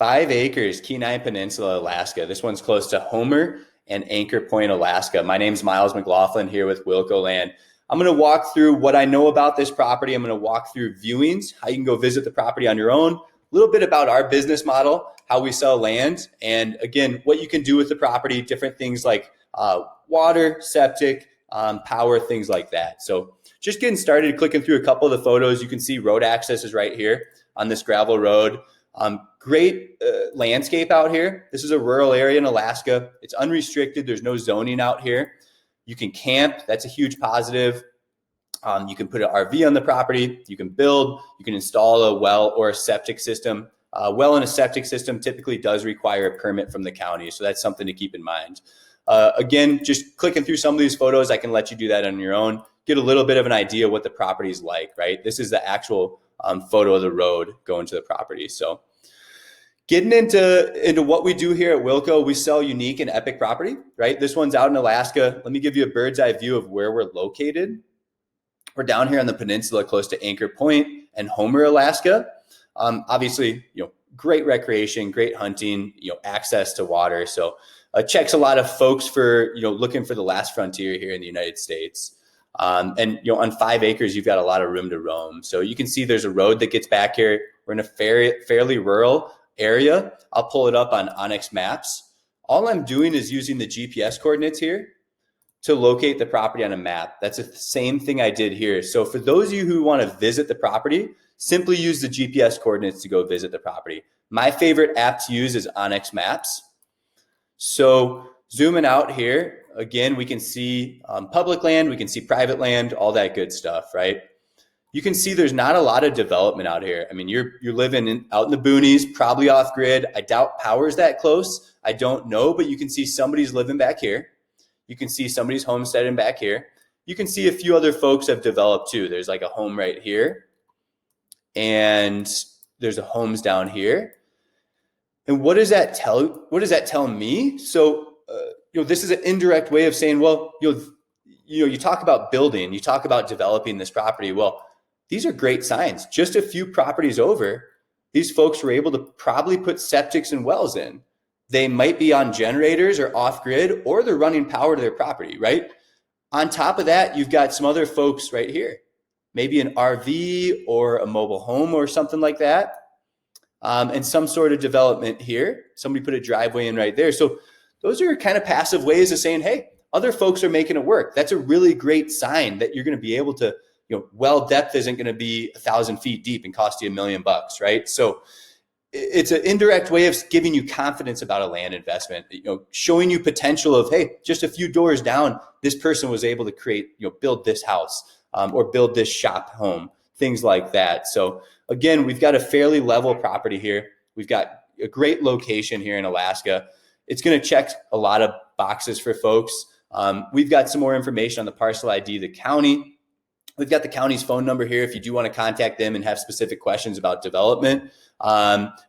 5 acres, Kenai Peninsula, Alaska. This one's close to Homer and Anchor Point, Alaska. My name's Miles McLaughlin here with Wilco Land. I'm going to walk through what I know about this property. I'm going to walk through viewings, how you can go visit the property on your own, a little bit about our business model, how we sell land, and again, what you can do with the property, different things like water, septic, power, things like that. So just getting started, clicking through a couple of the photos, you can see road access is right here on this gravel road. Great landscape out here. This is a rural area in Alaska. It's unrestricted. There's no zoning out here. You can camp. That's a huge positive. You can put an RV on the property. You can build. You can install a well or a septic system. Well and a septic system typically does require a permit from the county. So that's something to keep in mind. Again, just clicking through some of these photos, I can let you do that on your own. Get a little bit of an idea what the property is like, right? This is the actual photo of the road going to the property. So getting into what we do here at Wilco, we sell unique and epic property, right? This one's out in Alaska. Let me give you a bird's eye view of where we're located. We're down here on the peninsula close to Anchor Point and Homer, Alaska. Obviously, great recreation, great hunting, access to water. So checks a lot of folks for, looking for the last frontier here in the United States. And on 5 acres, you've got a lot of room to roam. So you can see there's a road that gets back here. We're in a fairly rural area. I'll pull it up on Onyx Maps. All I'm doing is using the GPS coordinates here to locate the property on a map. That's the same thing I did here. So for those of you who want to visit the property, simply use the GPS coordinates to go visit the property. My favorite app to use is Onyx Maps. So zooming out here, again, we can see public land, we can see private land, all that good stuff, right? You can see there's not a lot of development out here. I mean, you're living out in the boonies, probably off grid. I doubt power's that close. I don't know, but you can see somebody's living back here. You can see somebody's homesteading back here. You can see a few other folks have developed too. There's like a home right here, and there's a homes down here. And what does that tell? What does that tell me? So, this is an indirect way of saying, well, you talk about building, you talk about developing this property. Well, these are great signs. Just a few properties over, these folks were able to probably put septics and wells in. They might be on generators or off grid, or they're running power to their property, right? On top of that, you've got some other folks right here, maybe an RV or a mobile home or something like that. And some sort of development here. Somebody put a driveway in right there. So those are kind of passive ways of saying, hey, other folks are making it work. That's a really great sign that you're going to be able to, well depth isn't going to be 1,000 feet deep and cost you $1 million, right? So it's an indirect way of giving you confidence about a land investment, showing you potential of, hey, just a few doors down, this person was able to create, build this house or build this shop home, things like that. So again, we've got a fairly level property here. We've got a great location here in Alaska. It's going to check a lot of boxes for folks. We've got some more information on the parcel ID, the county. We've got the county's phone number here if you do want to contact them and have specific questions about development.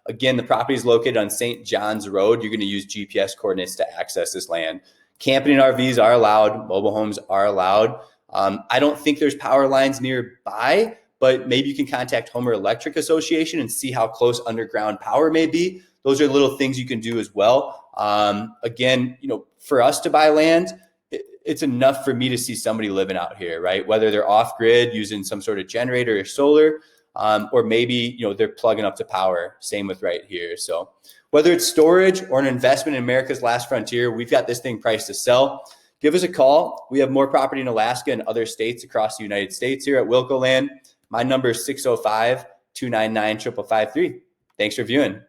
Again, the property is located on St. John's Road. You're going to use GPS coordinates to access this land. Camping and RVs are allowed. Mobile homes are allowed. I don't think there's power lines nearby, but maybe you can contact Homer Electric Association and see how close underground power may be. Those are little things you can do as well. Again, for us to buy land, it's enough for me to see somebody living out here, right? Whether they're off grid using some sort of generator or solar, or maybe, they're plugging up to power. Same with right here. So whether it's storage or an investment in America's last frontier, we've got this thing priced to sell. Give us a call. We have more property in Alaska and other states across the United States here at Wilco Land. My number is 605-299-5553. Thanks for viewing.